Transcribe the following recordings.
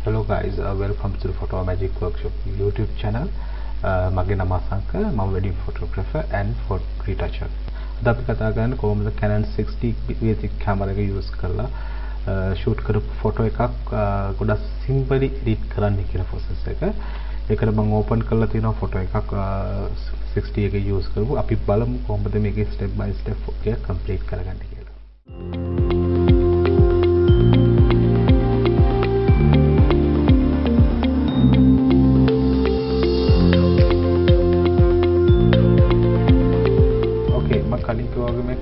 Hello guys, welcome to the Photo Magic Workshop YouTube channel. මගේ නම අසංක, මම wedding photographer and photo retoucher. අද අපි කතා කරන්නේ කොහොමද Canon 60 basic camera එක use කරලා shoot කරපු photo එකක් ගොඩක් simply edit කරන්න කියන process එක. ඒකට මම open කරලා තියෙනවා photo එකක් 60 එක use කරපු. අපි බලමු කොහොමද මේකේ step by step එක complete කරගන්නේ කියලා.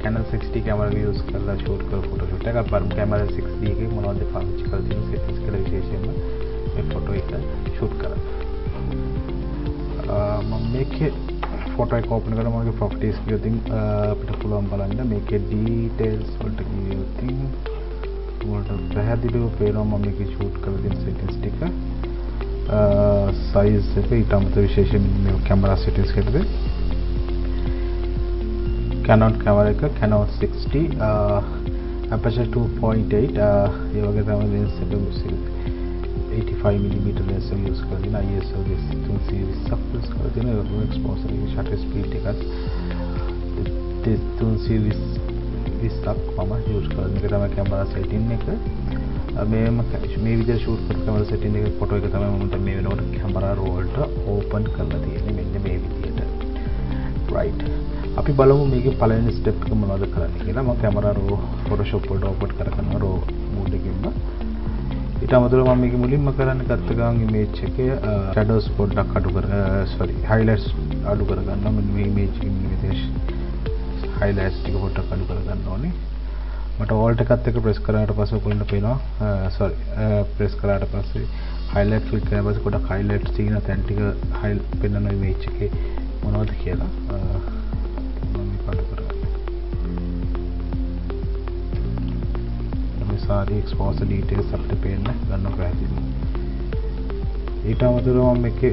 Canon 60 camera use කරලා shoot කරපු photo shoot එකක් බලමු. camera 60 එකේ මොනවද පාවිච්චි කරලා තියෙන settings කියලා විශේෂයෙන්ම මේ photo එක shoot කරා. මම මේකේ photo එක open කරලා මගේ properties ගියොතින් අපිට පුළුවන් බලන්න මේකේ details වලට ගියොතින් වලට පැහැදිලිව පේනවා මම මේකේ shoot කරලා තියෙන settings ටික. size එක ඊට අමතරව විශේෂයෙන් මේ camera settings එකේ Canon camera එක Canon 60 aperture 2.8 ඒ වගේ තමයි lens එක 85mm lens එක use කරලා ISO 320ක් use කරලා තියෙන exposure එක shutter speed එකත් 320ක් මම use කරලා මේක තමයි camera setting එක මේ විදිහට shoot කරපු camera setting එක photo එක තමයි මම මේ වෙනකොට camera roll එකට open කරලා තියෙන්නේ මෙන්න මේ විදිහට right අපි බලමු මේකේ පළවෙනි ස්ටෙප් එක මොනවද කරන්නේ කියලා. මම කැමරා රෝ Photoshop වලට ඕපන් කරගන්නවා රෝ මෝඩ් එකකින්ම. ඊට අමතරව මම මේකේ මුලින්ම කරන්න ගත්ත ගමන් image එකේ shadows පොඩ්ඩක් අඩු highlights අඩු කරගන්නවා. මෙන්න මේ image එකේ මෙතන highlights ටික පොඩ්ඩක් අඩු කරගන්න ඕනේ. මට alt එකත් එක්ක press කරාට පස්සේ ඔයගොල්ලන්ට පේනවා press කරාට පස්සේ highlight click කරලා පස්සේ පොඩ්ඩක් highlights තියෙන තැන් ටික පෙන්වන image එකේ මොනවද කියලා सारी exposure details අපිට පේන්න ගන්න පැහැදිලි. ඊට අමතරව මම මේකේ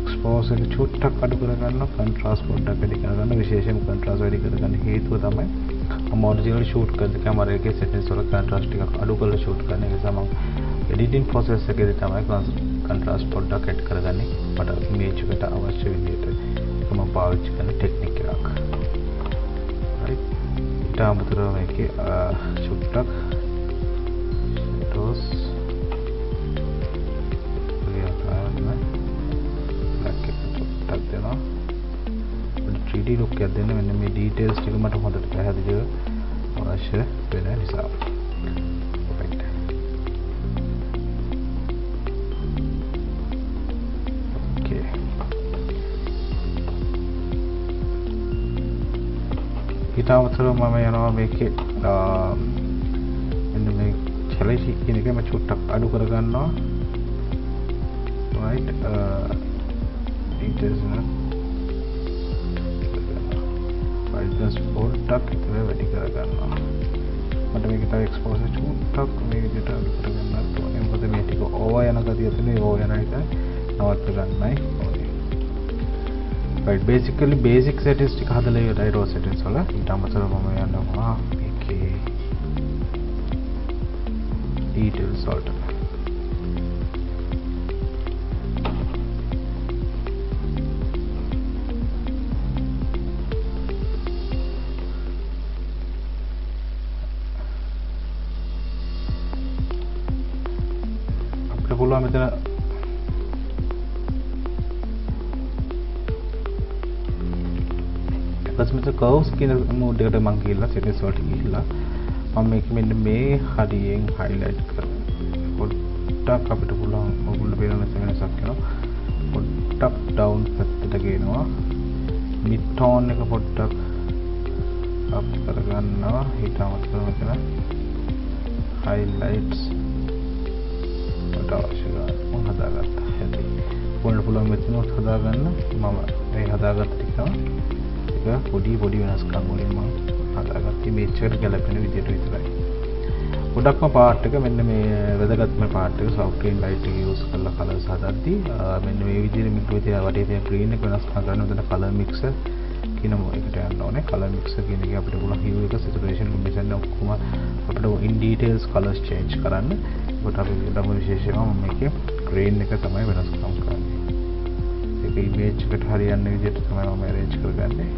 exposure එක චුට්ටක් අඩු කරගන්නවා, contrast පොඩ්ඩක් වැඩි කරගන්න. විශේෂයෙන්ම contrast වැඩි කරගන්න හේතුව තමයි මම original shoot කරන කැමරා එකේ settings වල contrast ටිකක් අඩු කරලා shoot කරන නිසා මම editing process එකේදී තමයි contrast පොඩ්ඩක් add කරගන්නේ. මට image එකට අවශ්‍ය විදිහට ඒක මම පාවිච්චි කරන technique එකක්. right ඊට අමතරව මේකේ චුට්ටක් those black 3D look එකක් දෙන්න මෙන්න මේ details ටික මට හොඳට පැහැදිලිව අවශ්‍ය වෙන නිසා perfect okay ඊට අමතරව මම යනවා මේකේ මෙන්න මේ challenge කියන එක මම චුට්ටක් අඩු කරගන්නවා right details න brightness පොඩ්ඩක් විතර වැඩි කරගන්නවා මට මේක තව exposure චුට්ටක් මේ විදිහට අඩු කරගන්නත් ඕනේ මොකද මේ ටික ඕවර් යන ගතිය තියෙන ඕවර් යන එක නවත්ත ගන්නයි ඕනේ right basically basic settings ටික හදලා ඉවරයි raw settings වල ඊට අමතරව මම යනවා මේකේ details sort අපිට පුළුවන් මෙතන ඊපස්සේ curves කියන මෝඩ් එකට මම ගිහලා settings වලට ගිහලා මම මේක මෙන්න මේ හරියෙන් highlight කරනවා පොඩ්ඩක් අපිට පුළුවන් ඔයගොල්ලෝ පේන වෙනසක් වෙනවා පොඩ්ඩක් down පැත්තට ගේනවා mid tone එක පොඩ්ඩක් up කරගන්නවා ඊට අමතරව මෙතන highlights වට අවශ්‍ය මම හදාගත්තා හැටි ඔයගොල්ලෝ පුළුවන් මෙතන හදාගන්න මම මේ හදාගත්ත ටික ඒක පොඩි වෙනස්කම් වලින් මම හදාගත්ත image එකට ගැලපෙන විදිහට විතරයි. ගොඩක්ම part එක මෙන්න මේ වැදගත්ම part එක soft green light එක use කරලා colors හදද්දී මෙන්න මේ විදිහට මික් විදිහ වටේ තියෙන green එක වෙනස් කරගන්න උදේට color mixer කියන එකට යන්න ඕනේ. color mixer කියන එක අපිට පුළුවන් hue එක saturation combination ඔක්කොම අපිට in details colors change කරන්න. ඒකට අපි ඊළඟ විශේෂයෙන්ම මම මේකේ green එක තමයි වෙනස්කම් කරන්නේ. ඒක image එකට හරියන්න විදිහට තමයි මම arrange කරගන්නේ.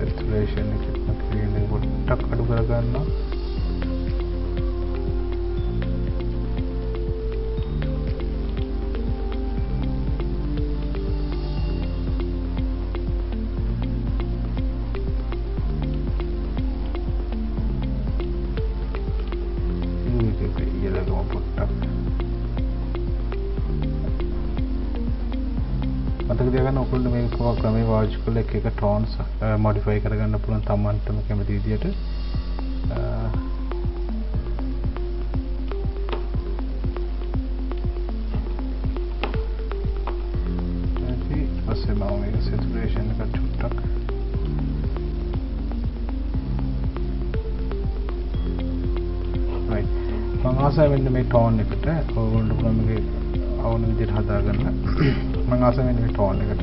saturation එක green එක පොඩ්ඩක් අඩු කරගන්නවා. මතක තියාගන්න ඔයගොල්ලෝ මේ ක්‍රමයේ වාච් කරලා එක tones modify කරගන්න පුළුවන් තමන්ටම කැමති විදියට. ඊපස්සේ මම මේක saturation එක චුට්ටක් right මම ආසයි වෙන්නේ මේ tone එකට ඔයගොල්ලෝ පුළුවන් මේක අවුන විදිහට හදාගන්න. මම ආසයි වෙන්නේ මේ tone එකට.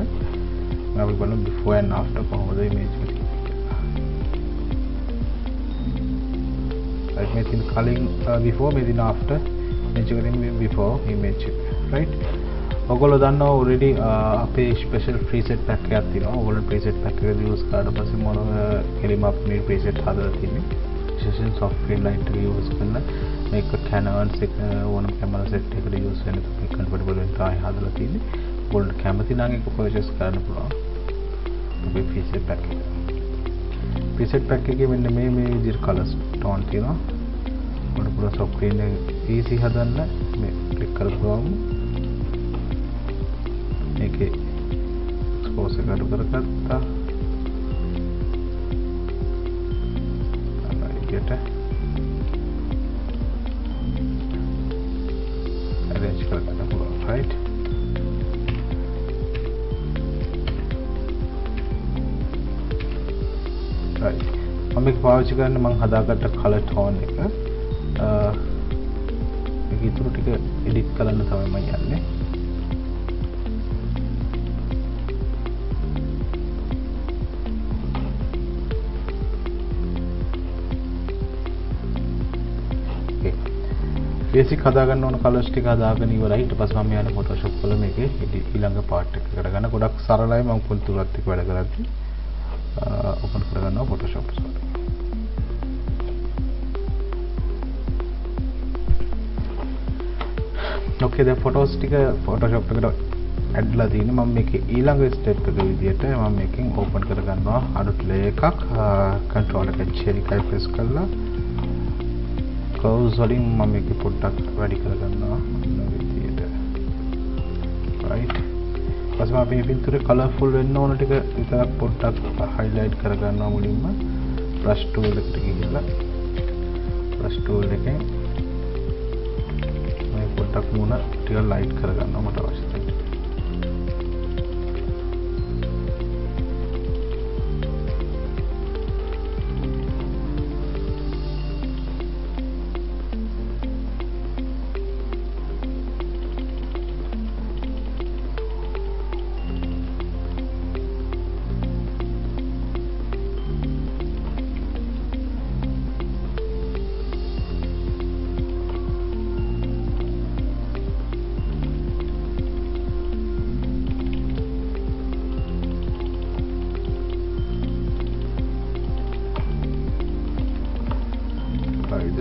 මම අපි බලමු before and after කොහොමද image එක right මේ තියෙන කලින් before මේ තියෙන after image එකකින් before image එක right. ඔයගොල්ලෝ දන්නවා already අපේ special preset pack එකක් තියෙනවා. ඔයගොල්ලෝ preset pack එක use කරලා පස්සේ මොන කෙලිම අපි මේ preset හදලා තියෙන්නේ. විශේෂයෙන් software light එක use කරන මේක Canon එක ඕනම camera set එකකට use වෙන තුරු compatible වෙන තමයි හදලා තියෙන්නේ. ඔයගොල්ලෝ කැමති නම් ඒක purchase කරන්න පුළුවන්. අපේ preset pack එක. preset pack එකේ මෙන්න මේ විදිහට colors tone තියෙනවා. ඔයාලට පුළුවන් software එක easy හදන්න මේ click කරපුවාම මේකේ expose එක අඩු කරගත්තා. අනිත් arrange කරගන්න පුළුවන් right. right මම මේක පාවිච්චි කරන්නේ මම හදාගත්ත color tone එක මේක ඉතුරු ටික edit කරන්න තමයි මම යන්නේ. basic හදාගන්න ඕන colors ටික හදාගෙන ඉවරයි. ඊට පස්සේ මම යන්නේ Photoshop වල මේකේ ඊළඟ part එක කරගන්න. ගොඩක් සරලයි මම කුන්තුරත් එක්ක වැඩ කරද්දි open කරගන්නවා Photoshop. okay දැන් photos ටික Photoshop එකට add ලා තියෙන්නේ. මම මේකේ ඊළඟ step එක විදියට මම මේකෙන් open කරගන්නවා අලුත් layer එකක්. control එක cherry එකයි press කරලා curves වලින් මම මේක පොඩ්ඩක් වැඩි කරගන්නවා මේ විදියට right. ඊපස්සේ මම මේ පින්තූරේ colourful වෙන්න ඕන ටික විතරක් පොඩ්ඩක් highlight කරගන්නවා මුලින්ම brush tool එකට ගිහිල්ලා brush tool එකෙන් මේ පොඩ්ඩක් මුණ ටික light කරගන්නවා මට අවශ්‍ය තැනට.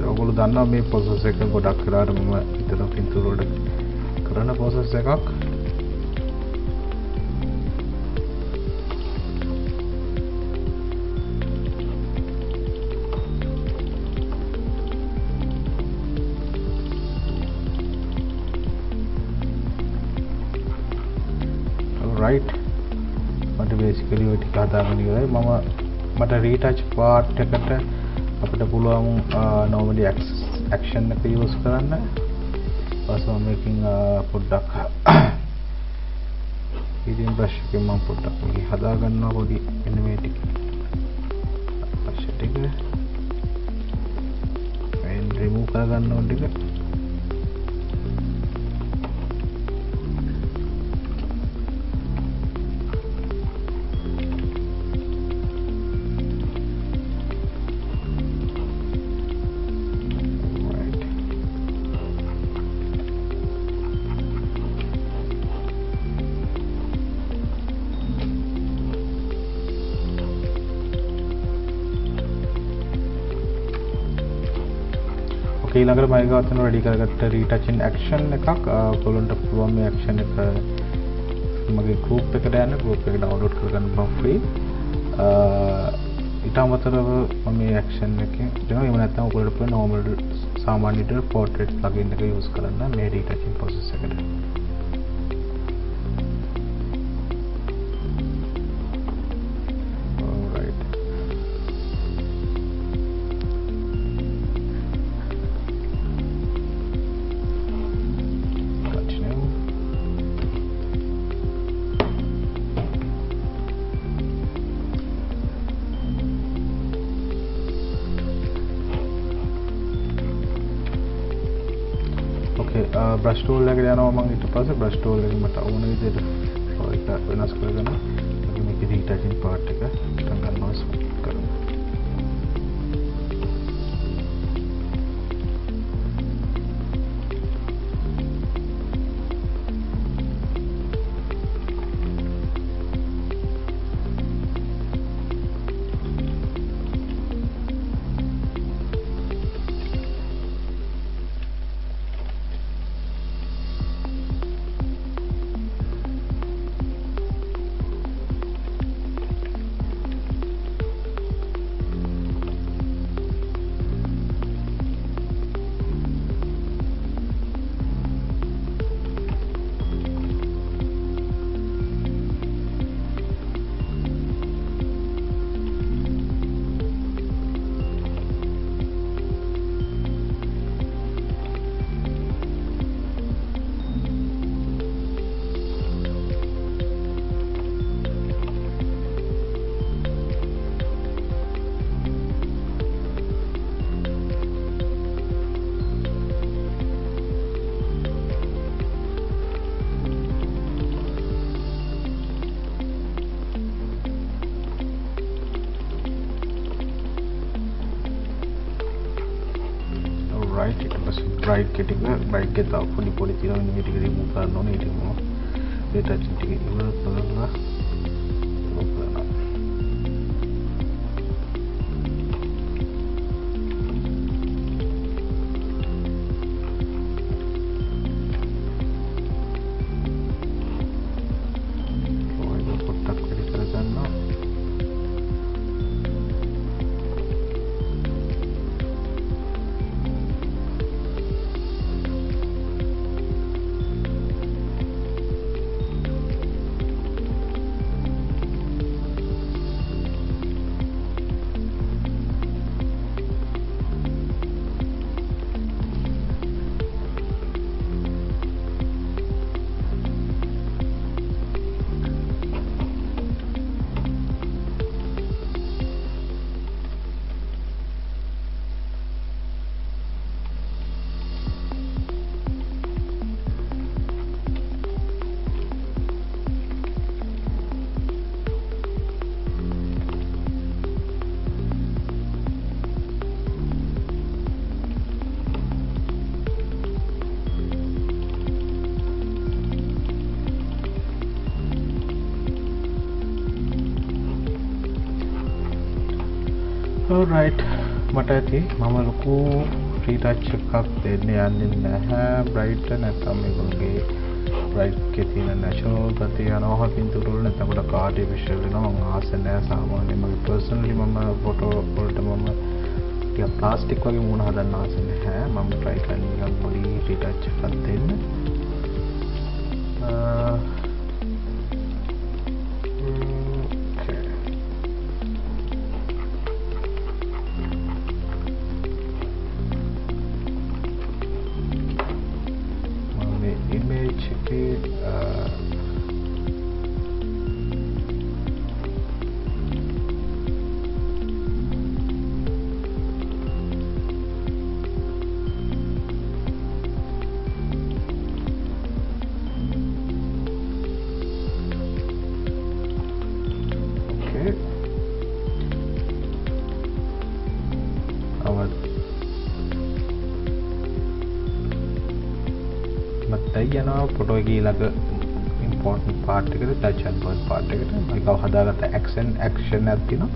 ඔයගොල්ලෝ දන්නවා මේ process එක ගොඩක් වෙලාවට මම හිතන පින්තූර වල කරන process එකක්. right මට basically ඔය ටික හදාගන්න ඉවරයි. මට retouch part එකට අපිට පුළුවන් normally action එක use කරන්න. ඊපස්සේ මම මේකෙන් පොඩ්ඩක් ඉතින් brush එකෙන් මම පොඩ්ඩක් මේක හදා ගන්නවා පොඩි මෙන්න මේ ටික. ටික and remove කරගන්න ඕන ටික ඊළඟට මම ගාතන රෙඩි කරගත්ත රීටචින් ඇක්ෂන් එකක් ඔයගොල්ලන්ට පුළුවන් මේ ඇක්ෂන් එක මගේ ගෲප් එකට යන්න ගෲප් එක ඩවුන්ලෝඩ් කරගන්න බෑ ෆ්‍රී ඊට අමතරව මම මේ ඇක්ෂන් එකේ දෙනවා එහෙම නැත්නම් ඔයගොල්ලන්ට පුළුවන් නෝමල් සාමාන්‍ය විදිහට පෝර්ට්‍රේට් ප්ලගින් එක යූස් කරන්න මේ රීටචින් ප්‍රොසෙස් එකට brush tool එකට යනවා මම ඊට පස්සේ brush tool එකෙන් මට ඕන විදිහට flow එක වෙනස් කරගෙන මේක රීටචින් part එක ගන්න ගන්නවා ස්මූත් කරනවා right getting right get out fully policy on the degree move on it more data alright මට ඇති මම ලොකු රීටච් එකක් දෙන්න යන්නේ නැහැ බ්‍රයිට් නැත්නම් මේගොල්ලෝගේ බ්‍රයිට් එකේ තියෙන නැචරල් ගතිය යනවා පින්තූර වල නැත්නම් පොඩක් ආටිෆිෂල් වෙනවා මම ආසෙ නැහැ සාමාන්‍යයෙන් මගේ පර්සනලි මම ෆොටෝ වලට මම ටිකක් ප්ලාස්ටික් වගේ මූණ හදන්න ආසෙ නැහැ මම try කරන්නේ නිකන් පොඩි රීටච් එකක් දෙන්න මත්තයි යනවා ෆොටෝ එකේ ඊළඟ ඉම්පෝටන්ට් පාර්ට් එකට ටච් ඇන්ඩ් බර්න් පාර්ට් එකට මම කව හදාගත්ත ඇක්ෂන් එකක් තියෙනවා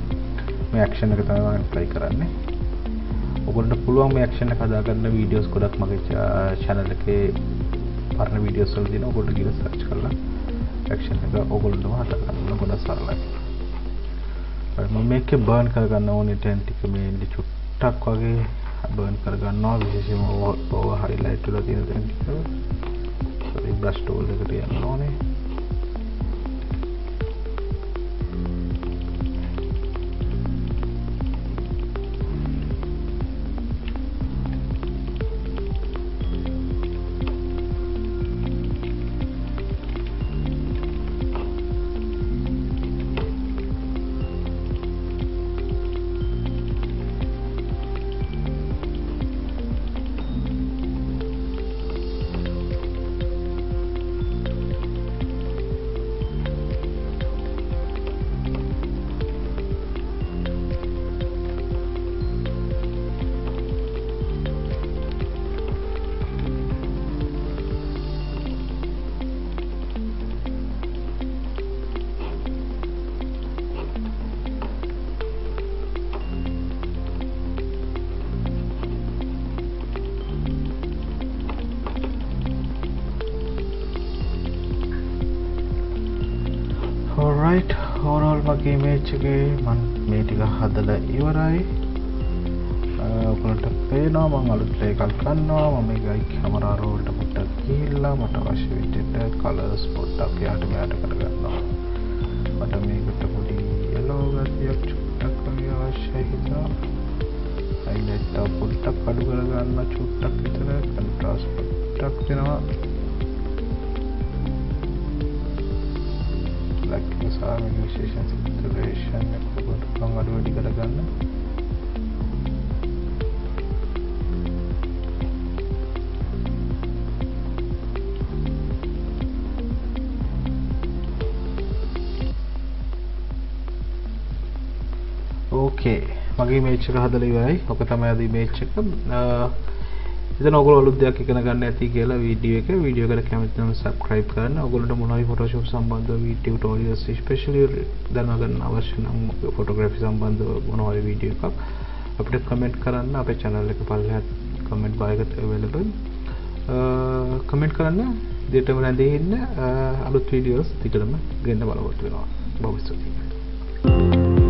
මේ ඇක්ෂන් එක තමයි මම ඇප්ලයි කරන්නේ ඔයගොල්ලන්ට පුළුවන් මේ ඇක්ෂන් එක හදාගන්න වීඩියෝස් ගොඩක් මගේ channel එකේ පරණ වීඩියෝස් වල තියෙනවා ඔයගොල්ලෝ ගිහලා සර්ච් කරලා ඇක්ෂන් එක ඔයගොල්ලන්ටම හදාගන්න ගොඩක් සරලයි මම මේකේ බර්න් කරගන්න ඕනේ ටෙන් ටික මේ චුට්ටක් වගේ බර්න් කරගන්නවා විශේෂයෙන්ම ඕව highlight වල තියෙන ටෙන් ටික sorry brush tool එකට යන්න ඕනේ alright overall මගේ image එකේ මම මේ ටික හදලා ඉවරයි ඔයගොල්ලන්ට පේනවා මම අලුත් එකක් ගන්නවා මම මේකයි කැමරා රෝල් එකට පොඩ්ඩක් ගිහිල්ලා මට අවශ්‍ය විදිහට කලර්ස් පොඩ්ඩක් යාට මෙයාට කරගන්නවා මට මේකට පොඩි yellow ගතියක් චුට්ටක් වගේ අවශ්‍යයි හිතා highlight එක පොඩ්ඩක් අඩු කරගන්න චුට්ටක් විතර contrast පොඩ්ඩක් දෙනවා Visualization saturation එක අඩු වැඩි කරගන්න ඕකේ මගේ image එක හදලා ඉවරයි ඔක තමයි අද image එක ඉතින් ඔයගොල්ලෝ අලුත් දෙයක් ඉගෙන ගන්න ඇති කියලා වීඩියෝ එකට කැමති නම් subscribe කරන්න. ඔයගොල්ලන්ට මොනවාරි Photoshop සම්බන්ධව video tutorials especially දැනගන්න අවශ්‍ය නම් photography සම්බන්ධව මොනවාරි වීඩියෝ එකක් අපිට comment කරන්න අපේ channel එක පල්ලෙහාත් comment bar එකට available. comment කරන්න දෙයටම රැඳී ඉන්න අලුත් videos ටිකටම ගෙන්න බලවත් වෙනවා. බොහොම ස්තුතියි.